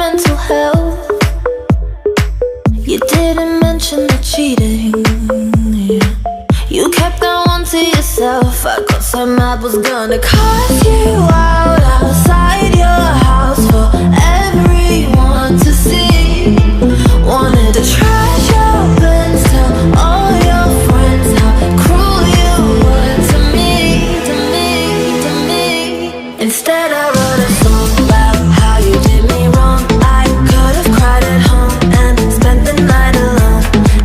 mental health. You didn't mention the cheating. You kept that one to yourself. I got so mad, was gonna cuss you out outside your house for everyone to see. Wanted to trash your bins, tell all your friends how cruel you were to me, to me, to me. Instead I wrote a song about how you did me wrong. I could have cried at home and spent the night alone.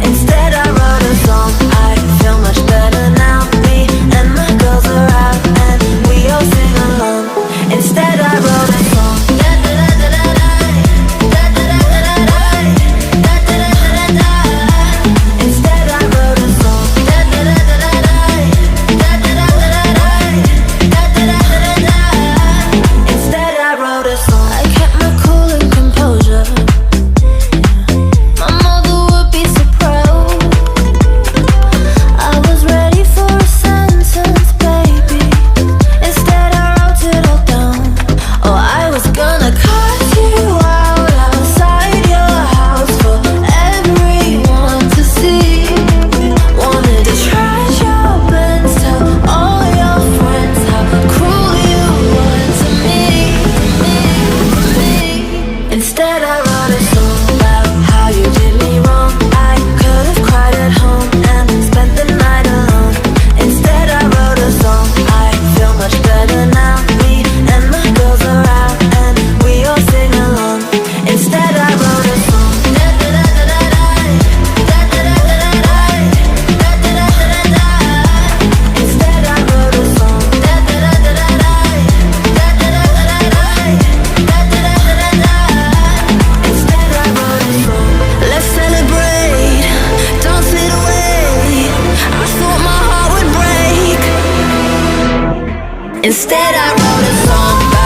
Instead I wrote a song, I feel much better now. Me and my girls are out and we all sing along. Instead I wrote a song. Instead I wrote a song. Instead I wrote a song. I kept my cool and composure. My mother would be so proud. I was ready for a sentence, baby. Instead I wrote it all down. Oh, I was gonna cut you out outside your house for everyone to see. Wanted to trash your bins, tell all your friends how cruel you were to me, to me, to me. Instead I wrote a song about how you did me wrong. I could have cried at home and spent the night alone. Instead I wrote a song, I feel much better now. Me and my girls are out and we all sing along. Instead I wrote a song. Instead I wrote a song. Instead I wrote a song. Let's celebrate, don't sit away. I thought my heart would break. Instead I wrote a song.